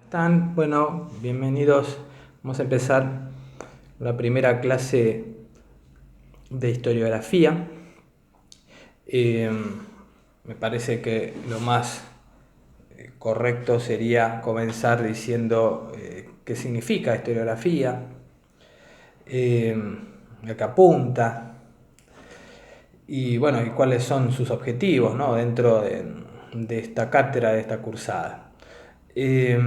¿Están? Bueno, bienvenidos. Vamos a empezar la primera clase de historiografía. Eh, Me parece que lo más correcto sería comenzar diciendo qué significa historiografía, a qué apunta y bueno, y cuáles son sus objetivos, ¿no? Dentro de esta cátedra, de esta cursada. Eh,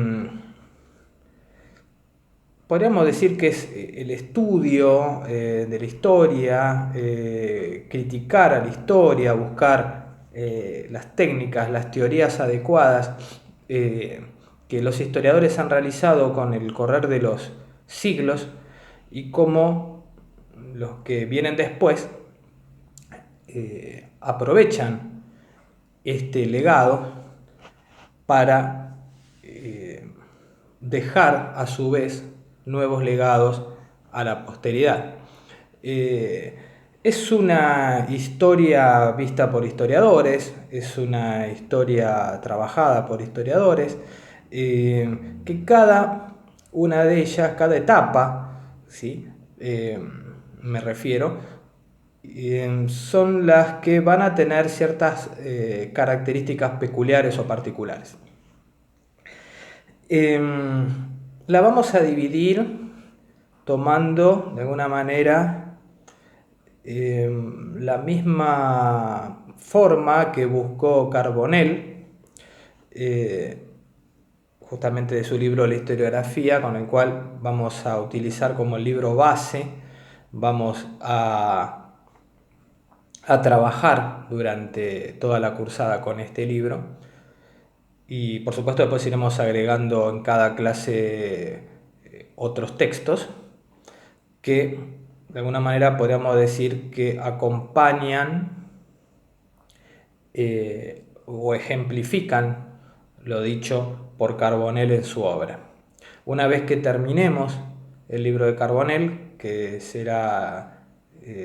Podríamos decir que es el estudio de la historia, criticar a la historia, buscar las técnicas, las teorías adecuadas eh, que los historiadores han realizado con el correr de los siglos y cómo los que vienen después aprovechan este legado para dejar a su vez nuevos legados a la posteridad. Eh, es una historia vista por historiadores, es una historia trabajada por historiadores, que cada una de ellas, cada etapa, ¿sí? Me refiero, son las que van a tener ciertas características peculiares o particulares. La vamos a dividir tomando de alguna manera la misma forma que buscó Carbonell, justamente de su libro La historiografía, con el cual vamos a utilizar como libro base, vamos a trabajar durante toda la cursada con este libro. Y por supuesto después iremos agregando en cada clase otros textos que de alguna manera podríamos decir que acompañan o ejemplifican lo dicho por Carbonell en su obra. Una vez que terminemos el libro de Carbonell, que será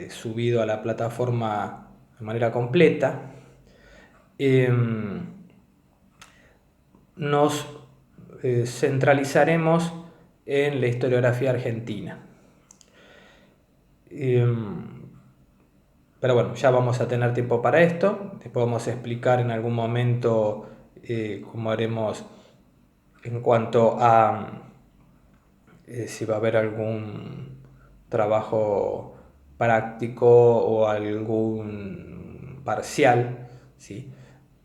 subido a la plataforma de manera completa, nos centralizaremos en la historiografía argentina. Pero bueno, ya vamos a tener tiempo para esto. Después vamos a explicar en algún momento cómo haremos en cuanto a si va a haber algún trabajo práctico o algún parcial, ¿sí?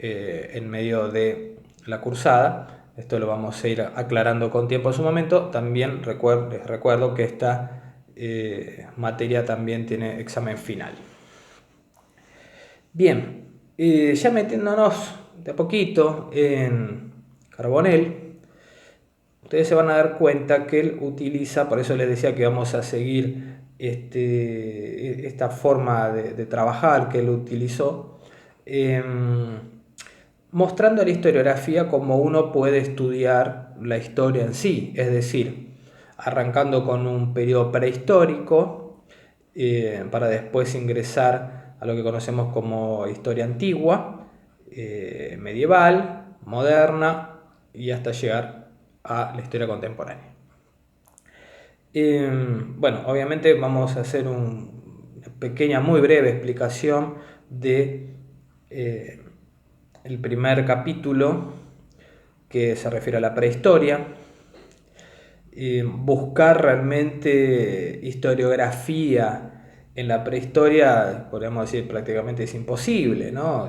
En medio de la cursada. Esto lo vamos a ir aclarando con tiempo en su momento. También les recuerdo que esta materia también tiene examen final. Bien, ya metiéndonos de a poquito en Carbonell, ustedes se van a dar cuenta que él utiliza, por eso les decía que vamos a seguir esta forma de trabajar que él utilizó, mostrando la historiografía como uno puede estudiar la historia en sí, es decir, arrancando con un periodo prehistórico para después ingresar a lo que conocemos como historia antigua, medieval, moderna y hasta llegar a la historia contemporánea. Bueno, obviamente vamos a hacer una pequeña, muy breve explicación de el primer capítulo que se refiere a la prehistoria. Buscar realmente historiografía en la prehistoria, podríamos decir, prácticamente es imposible, ¿no?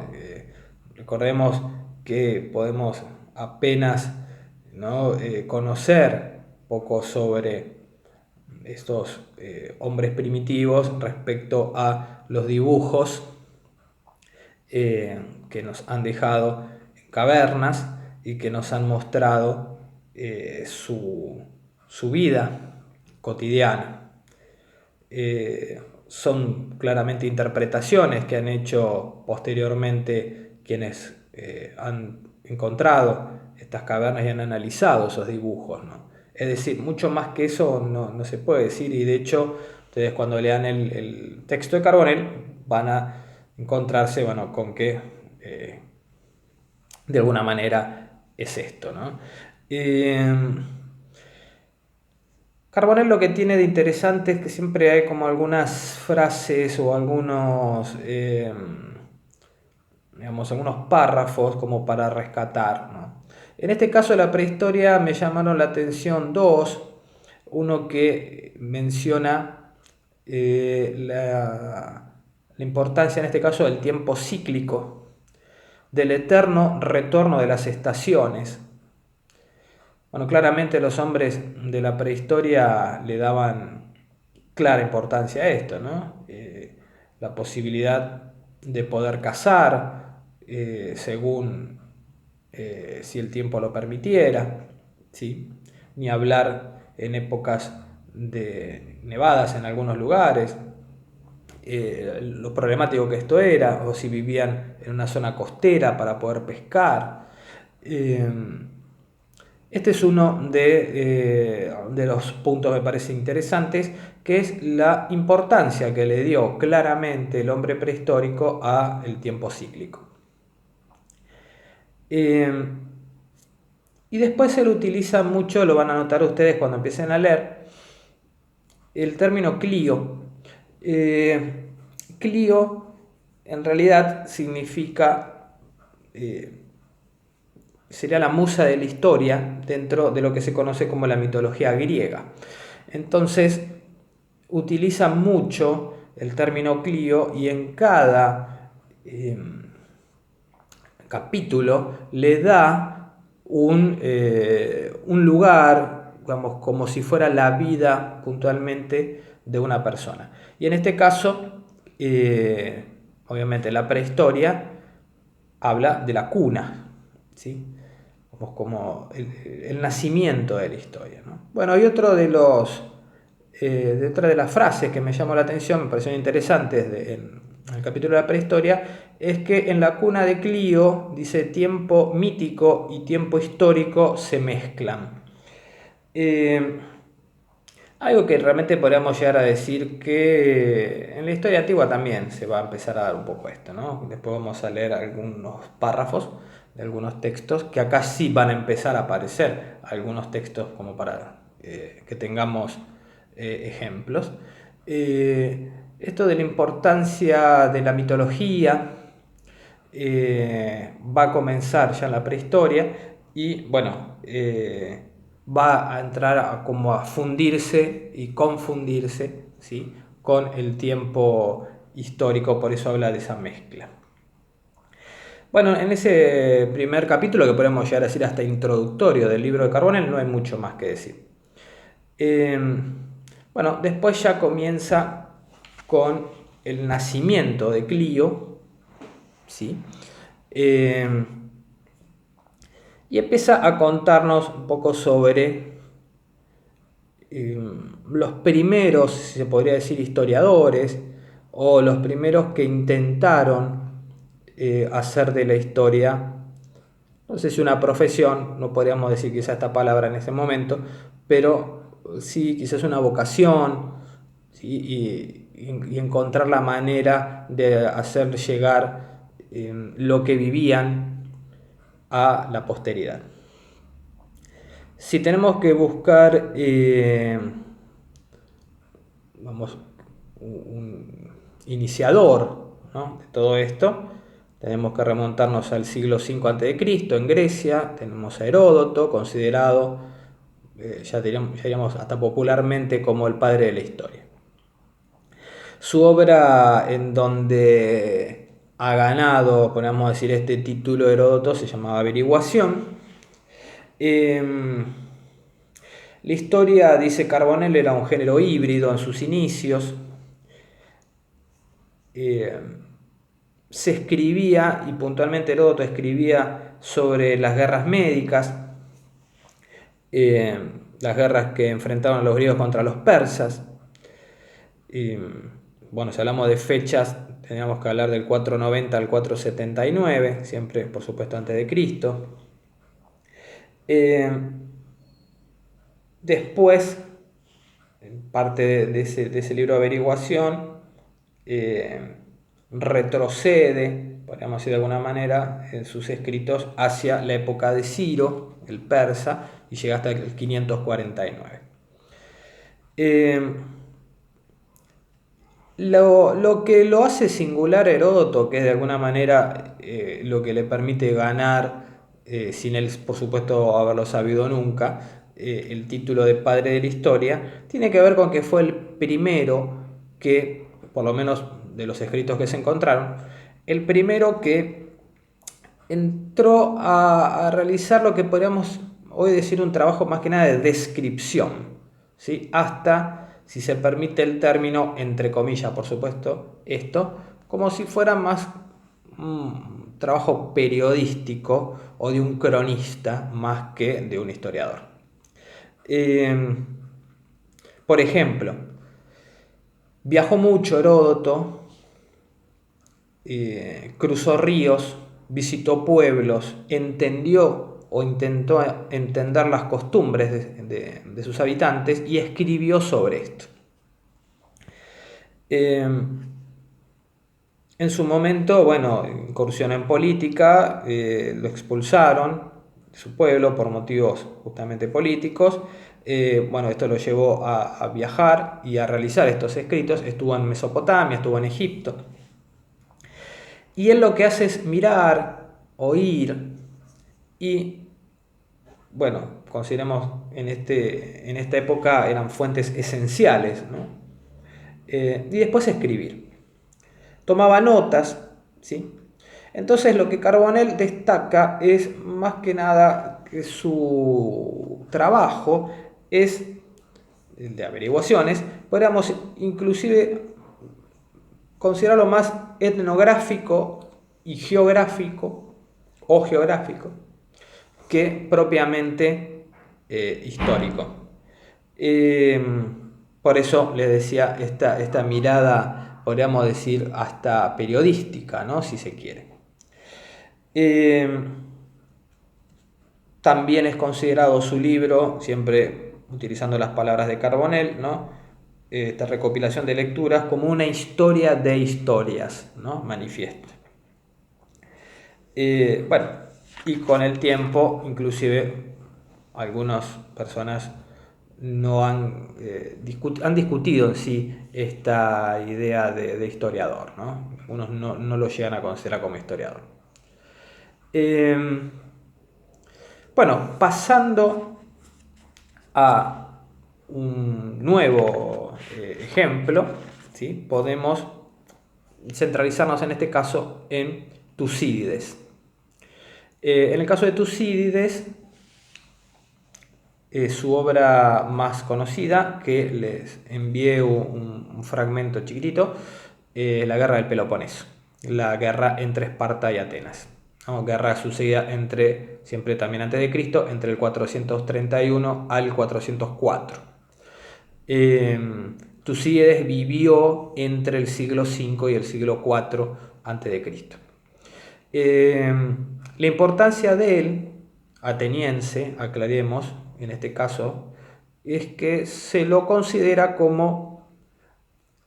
Recordemos que podemos apenas, ¿no? Conocer poco sobre estos hombres primitivos respecto a los dibujos que nos han dejado en cavernas y que nos han mostrado su vida cotidiana. Son claramente interpretaciones que han hecho posteriormente quienes han encontrado estas cavernas y han analizado esos dibujos, ¿no? Es decir, mucho más que eso no se puede decir, y de hecho ustedes cuando lean el texto de Carbonell van a encontrarse, bueno, con que de alguna manera es esto, ¿no? Eh, Carbonell lo que tiene de interesante es que siempre hay como algunas frases o algunos, digamos, algunos párrafos como para rescatar, ¿no? En este caso de la prehistoria me llamaron la atención dos. Uno que menciona la importancia en este caso del tiempo cíclico, del eterno retorno de las estaciones. Bueno, claramente los hombres de la prehistoria le daban clara importancia a esto, ¿no? La posibilidad de poder cazar según si el tiempo lo permitiera, ¿sí? Ni hablar en épocas de nevadas en algunos lugares, lo problemático que esto era, o si vivían en una zona costera para poder pescar. Este es uno de los puntos que me parece interesantes, que es la importancia que le dio claramente el hombre prehistórico al tiempo cíclico. Y después se lo utiliza mucho, lo van a notar ustedes cuando empiecen a leer, el término Clio. Clio en realidad significa, sería la musa de la historia dentro de lo que se conoce como la mitología griega. Entonces utiliza mucho el término Clio y en cada capítulo le da un lugar, digamos, como si fuera la vida puntualmente de una persona. Y en este caso, obviamente la prehistoria habla de la cuna, ¿sí? Como el nacimiento de la historia, ¿no? Bueno, y otro de otra de las frases que me llamó la atención, me parecieron interesantes en el capítulo de la prehistoria, es que en la cuna de Clio dice tiempo mítico y tiempo histórico se mezclan. Algo que realmente podríamos llegar a decir que en la historia antigua también se va a empezar a dar un poco esto, ¿no? Después vamos a leer algunos párrafos de algunos textos que acá sí van a empezar a aparecer, algunos textos como para que tengamos ejemplos. Esto de la importancia de la mitología va a comenzar ya en la prehistoria y bueno, va a entrar como a fundirse y confundirse, ¿sí?, con el tiempo histórico, por eso habla de esa mezcla. Bueno, en ese primer capítulo, que podemos llegar a decir hasta introductorio del libro de Carbonell, no hay mucho más que decir. Bueno, después ya comienza con el nacimiento de Clio, ¿sí? Y empieza a contarnos un poco sobre los primeros, si se podría decir, historiadores, o los primeros que intentaron hacer de la historia, no sé si una profesión, no podríamos decir quizá esta palabra en ese momento, pero sí quizás una vocación, ¿sí? Y encontrar la manera de hacer llegar lo que vivían a la posteridad. Si tenemos que buscar vamos, un iniciador, ¿no?, de todo esto, tenemos que remontarnos al siglo V a.C. en Grecia. Tenemos a Heródoto, considerado, ya diríamos hasta popularmente, como el padre de la historia. Su obra en donde ha ganado, podríamos decir, este título de Heródoto se llamaba Averiguación. La historia, dice Carbonell, era un género híbrido en sus inicios. Se escribía, y puntualmente Heródoto escribía sobre las guerras médicas, las guerras que enfrentaron los griegos contra los persas. Bueno, si hablamos de fechas, teníamos que hablar del 490 al 479, siempre por supuesto antes de Cristo. Después, parte de ese libro de averiguación, retrocede, podríamos decir de alguna manera, en sus escritos hacia la época de Ciro, el persa, y llega hasta el 549. Lo que lo hace singular a Heródoto, que es de alguna manera lo que le permite ganar, sin él por supuesto haberlo sabido nunca, el título de padre de la historia, tiene que ver con que fue el primero que, por lo menos de los escritos que se encontraron, el primero que entró a realizar lo que podríamos hoy decir un trabajo más que nada de descripción, ¿sí? Hasta, si se permite el término, entre comillas, por supuesto, esto, como si fuera más un trabajo periodístico o de un cronista más que de un historiador. Por ejemplo, viajó mucho Heródoto, cruzó ríos, visitó pueblos, entendió o intentó entender las costumbres de sus habitantes y escribió sobre esto. En su momento, bueno, incursionó en política, lo expulsaron de su pueblo por motivos justamente políticos. Bueno, esto lo llevó a viajar y a realizar estos escritos. Estuvo en Mesopotamia, estuvo en Egipto. Y él lo que hace es mirar, oír y, bueno, consideremos en esta época eran fuentes esenciales, ¿no? Y después escribir. Tomaba notas, ¿sí? Entonces lo que Carbonell destaca es más que nada que su trabajo es de averiguaciones, podríamos inclusive considerarlo más etnográfico y geográfico o geográfico que propiamente histórico. Por eso les decía esta mirada, podríamos decir, hasta periodística, ¿no? Si se quiere. También es considerado su libro, siempre utilizando las palabras de Carbonell, ¿no? Esta recopilación de lecturas, como una historia de historias, ¿no? Manifiesto. Bueno, y con el tiempo, inclusive, algunas personas no han discutido en sí esta idea de historiador, ¿no? Algunos no lo llegan a considerar como historiador. Bueno, pasando a un nuevo ejemplo, ¿sí? Podemos centralizarnos en este caso en Tucídides. En el caso de Tucídides, su obra más conocida, que les envié un fragmento chiquitito, la guerra del Peloponeso, la guerra entre Esparta y Atenas. ¿No? Guerra sucedida siempre también antes de Cristo, entre el 431 al 404. Tucídides vivió entre el siglo V y el siglo IV antes de Cristo. La importancia de él, ateniense, aclaremos, en este caso, es que se lo considera como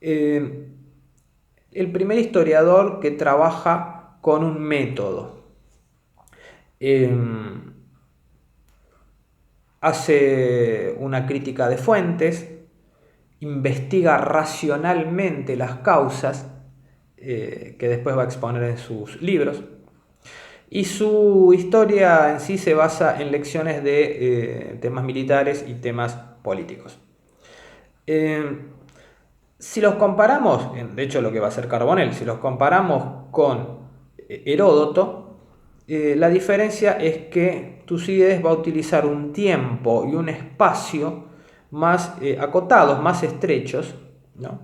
el primer historiador que trabaja con un método. Hace una crítica de fuentes, investiga racionalmente las causas que después va a exponer en sus libros. Y su historia en sí se basa en lecciones de temas militares y temas políticos. Si los comparamos, de hecho lo que va a hacer Carbonell, si los comparamos con Heródoto, la diferencia es que Tucídides va a utilizar un tiempo y un espacio más acotados, más estrechos, ¿no?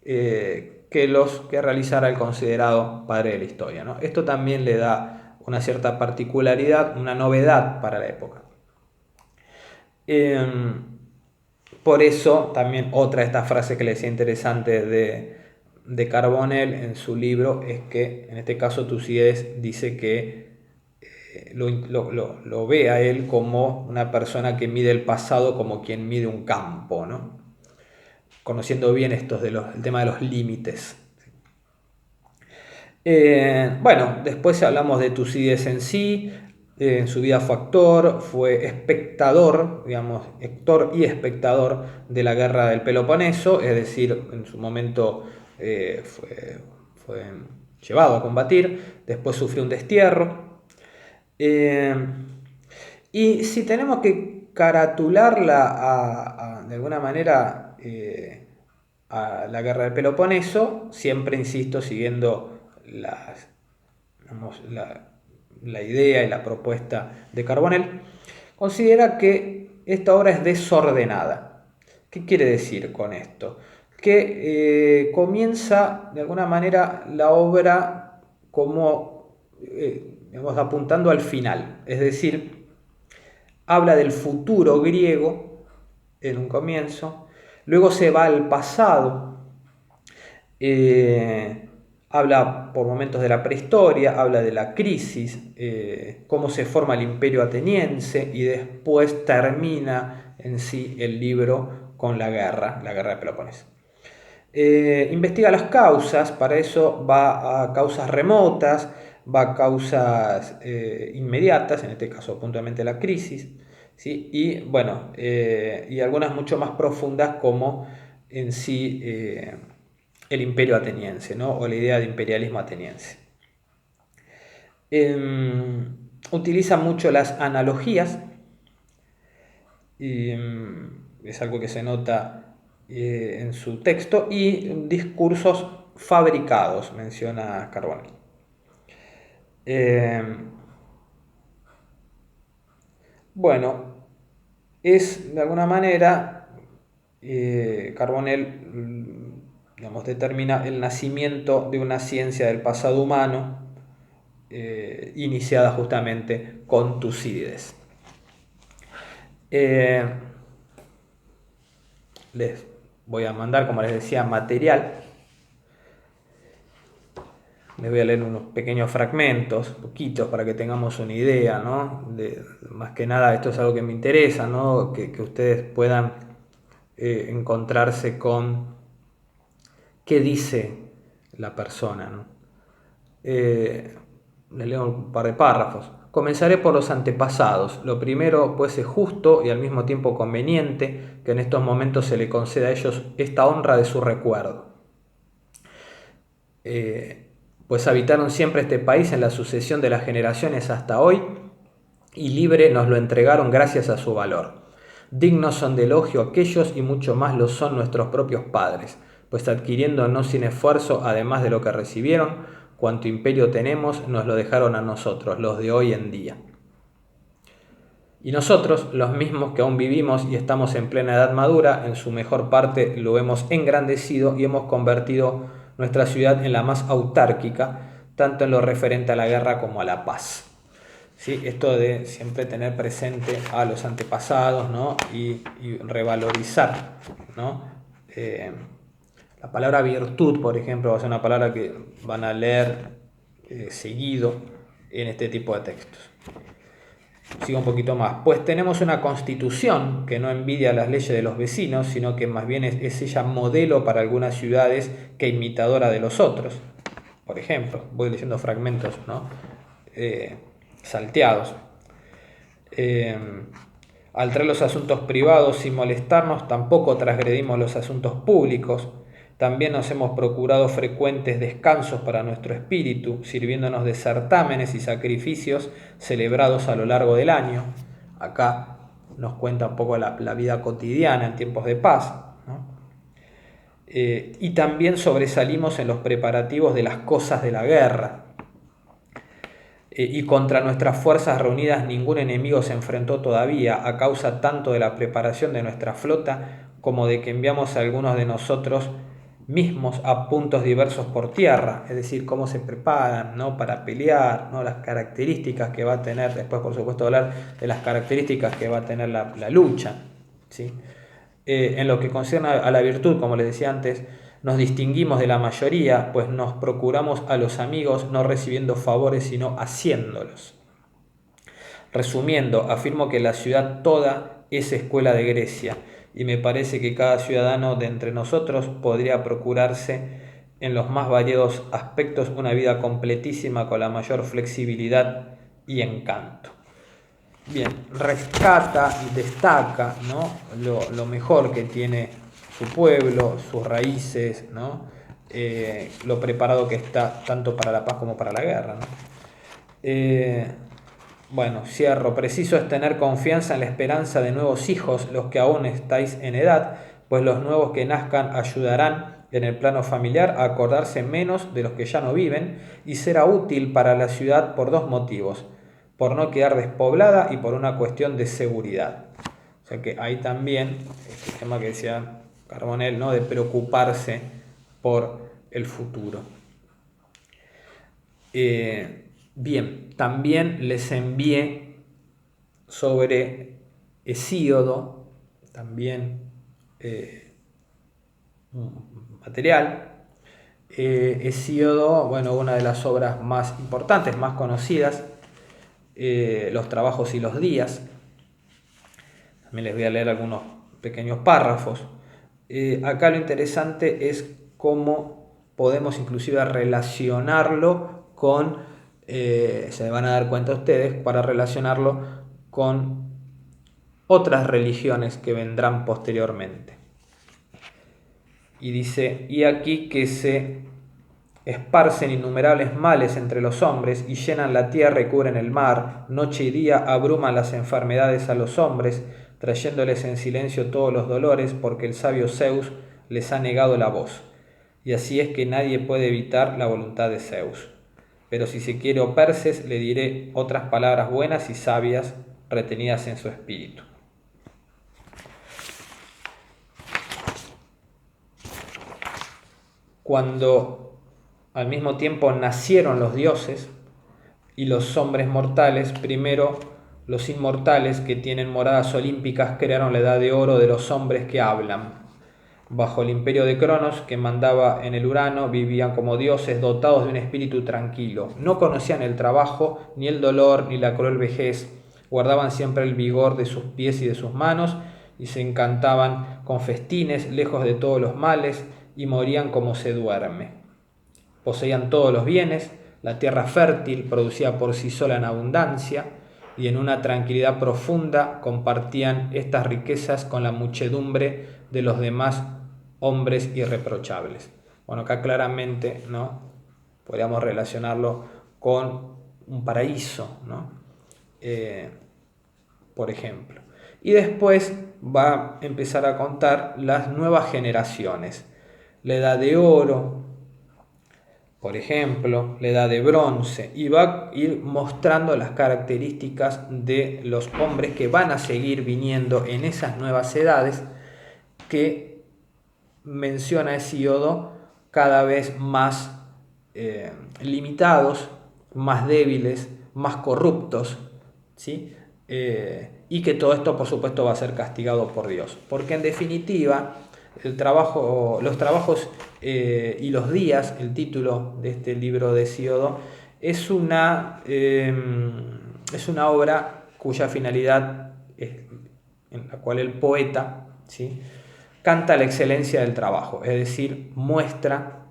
Que los que realizara el considerado padre de la historia, ¿no? Esto también le da una cierta particularidad, una novedad para la época. Por eso también otra de estas frases que le decía interesante de Carbonell en su libro es que en este caso Tucídides dice que lo ve a él como una persona que mide el pasado como quien mide un campo, ¿no? Conociendo bien el tema de los límites. Bueno, después hablamos de Tucídides en sí. En su vida fue actor, fue espectador, digamos, actor y espectador de la guerra del Peloponeso, es decir, en su momento fue llevado a combatir, después sufrió un destierro. Y si tenemos que caratularla de alguna manera a la guerra del Peloponeso, siempre insisto, siguiendo digamos, la idea y la propuesta de Carbonell, considera que esta obra es desordenada. ¿Qué quiere decir con esto? Que comienza de alguna manera la obra como digamos, apuntando al final, es decir, habla del futuro griego en un comienzo, luego se va al pasado, habla por momentos de la prehistoria, habla de la crisis, cómo se forma el imperio ateniense y después termina en sí el libro con la guerra de Peloponeso. Investiga las causas, para eso va a causas remotas, va a causas inmediatas, en este caso puntualmente la crisis, ¿sí? Y bueno, y algunas mucho más profundas como en sí el imperio ateniense, ¿no? O la idea de imperialismo ateniense. Utiliza mucho las analogías, y es algo que se nota en su texto, y discursos fabricados, menciona Carbonell. Bueno, es de alguna manera, Carbonell digamos, determina el nacimiento de una ciencia del pasado humano iniciada justamente con Tucídides. Les voy a mandar, como les decía, material. Les voy a leer unos pequeños fragmentos, poquitos, para que tengamos una idea, ¿no? Más que nada, esto es algo que me interesa, ¿no? Que ustedes puedan encontrarse con qué dice la persona, ¿no? Les leo un par de párrafos. Comenzaré por los antepasados. Lo primero, pues, es justo y al mismo tiempo conveniente que en estos momentos se le conceda a ellos esta honra de su recuerdo. Pues habitaron siempre este país en la sucesión de las generaciones hasta hoy y libre nos lo entregaron gracias a su valor. Dignos son de elogio aquellos y mucho más lo son nuestros propios padres, pues adquiriendo no sin esfuerzo, además de lo que recibieron, cuanto imperio tenemos, nos lo dejaron a nosotros, los de hoy en día. Y nosotros, los mismos que aún vivimos y estamos en plena edad madura, en su mejor parte lo hemos engrandecido y hemos convertido nuestra ciudad en la más autárquica, tanto en lo referente a la guerra como a la paz. ¿Sí? Esto de siempre tener presente a los antepasados, ¿no? y revalorizar, ¿no? La palabra virtud, por ejemplo, va a ser una palabra que van a leer seguido en este tipo de textos. Sigo un poquito más. Pues tenemos una constitución que no envidia las leyes de los vecinos, sino que más bien es ella modelo para algunas ciudades que imitadora de los otros. Por ejemplo, voy leyendo fragmentos, ¿no? Salteados. Al traer los asuntos privados sin molestarnos, tampoco transgredimos los asuntos públicos. También nos hemos procurado frecuentes descansos para nuestro espíritu, sirviéndonos de certámenes y sacrificios celebrados a lo largo del año. Acá nos cuenta un poco la vida cotidiana en tiempos de paz, ¿no? Y también sobresalimos en los preparativos de las cosas de la guerra. Y contra nuestras fuerzas reunidas ningún enemigo se enfrentó todavía, a causa tanto de la preparación de nuestra flota como de que enviamos a algunos de nosotros mismos a puntos diversos por tierra, es decir, cómo se preparan, ¿no? Para pelear, ¿no? Las características que va a tener, después por supuesto hablar de las características que va a tener la lucha, ¿sí? En lo que concierne a la virtud, como les decía antes, nos distinguimos de la mayoría, pues nos procuramos a los amigos no recibiendo favores, sino haciéndolos. Resumiendo, afirmo que la ciudad toda es escuela de Grecia, y me parece que cada ciudadano de entre nosotros podría procurarse en los más variados aspectos una vida completísima con la mayor flexibilidad y encanto. Bien, rescata y destaca, ¿no?, lo mejor que tiene su pueblo, sus raíces, ¿no?, lo preparado que está tanto para la paz como para la guerra, ¿no? Bueno, cierro. Preciso es tener confianza en la esperanza de nuevos hijos, los que aún estáis en edad, pues los nuevos que nazcan ayudarán en el plano familiar a acordarse menos de los que ya no viven, y será útil para la ciudad por dos motivos: por no quedar despoblada y por una cuestión de seguridad. O sea que hay también este tema que decía Carbonell, ¿no?, de preocuparse por el futuro. Bien, también les envié sobre Hesíodo, también material. Hesíodo, bueno, una de las obras más importantes, más conocidas, Los trabajos y los días. También les voy a leer algunos pequeños párrafos. Acá lo interesante es cómo podemos inclusive relacionarlo con, se van a dar cuenta ustedes, para relacionarlo con otras religiones que vendrán posteriormente. Y dice: y aquí que se esparcen innumerables males entre los hombres y llenan la tierra y cubren el mar, noche y día abruman las enfermedades a los hombres, trayéndoles en silencio todos los dolores, porque el sabio Zeus les ha negado la voz. Y así es que nadie puede evitar la voluntad de Zeus. Pero si se quiere, oh Perses, le diré otras palabras buenas y sabias retenidas en su espíritu. Cuando al mismo tiempo nacieron los dioses y los hombres mortales, primero los inmortales, que tienen moradas olímpicas, crearon la edad de oro de los hombres que hablan. Bajo el imperio de Cronos, que mandaba en el Urano, vivían como dioses dotados de un espíritu tranquilo. No conocían el trabajo, ni el dolor, ni la cruel vejez. Guardaban siempre el vigor de sus pies y de sus manos, y se encantaban con festines, lejos de todos los males, y morían como se duerme. Poseían todos los bienes, la tierra fértil producía por sí sola en abundancia, y en una tranquilidad profunda compartían estas riquezas con la muchedumbre de los demás hombres irreprochables. Bueno, acá claramente, ¿no?, podríamos relacionarlo con un paraíso, ¿no?, por ejemplo. Y después va a empezar a contar las nuevas generaciones. La edad de oro, por ejemplo, la edad de bronce, y va a ir mostrando las características de los hombres que van a seguir viniendo en esas nuevas edades, que menciona Hesíodo, cada vez más limitados, más débiles, más corruptos, ¿sí? Y que todo esto, por supuesto, va a ser castigado por Dios, porque en definitiva los trabajos y los días, el título de este libro de Hesíodo, es una obra cuya finalidad es, en la cual el poeta, ¿sí?, canta la excelencia del trabajo, es decir, muestra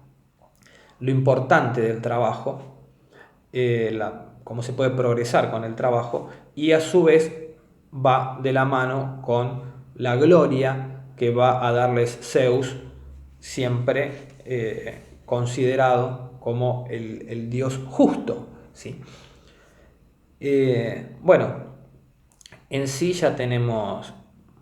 lo importante del trabajo, cómo se puede progresar con el trabajo, y a su vez va de la mano con la gloria que va a darles Zeus, siempre considerado como el dios justo, ¿sí? Bueno, en sí ya tenemos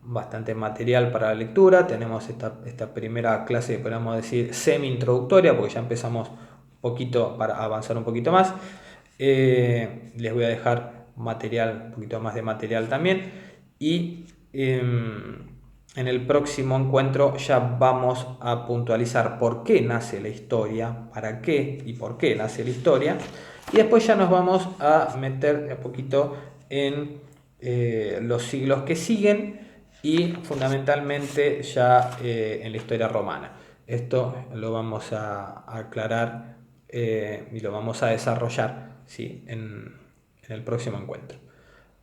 bastante material para la lectura. Tenemos esta primera clase, podríamos decir, semi-introductoria, porque ya empezamos un poquito para avanzar un poquito más. Les voy a dejar material, un poquito más de material también. Y en el próximo encuentro ya vamos a puntualizar por qué nace la historia, para qué y por qué nace la historia. Y después ya nos vamos a meter un poquito en los siglos que siguen, y fundamentalmente ya en la historia romana. Esto lo vamos a aclarar y lo vamos a desarrollar, ¿sí?, en el próximo encuentro.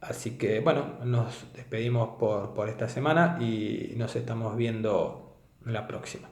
Así que bueno, nos despedimos por esta semana y nos estamos viendo en la próxima.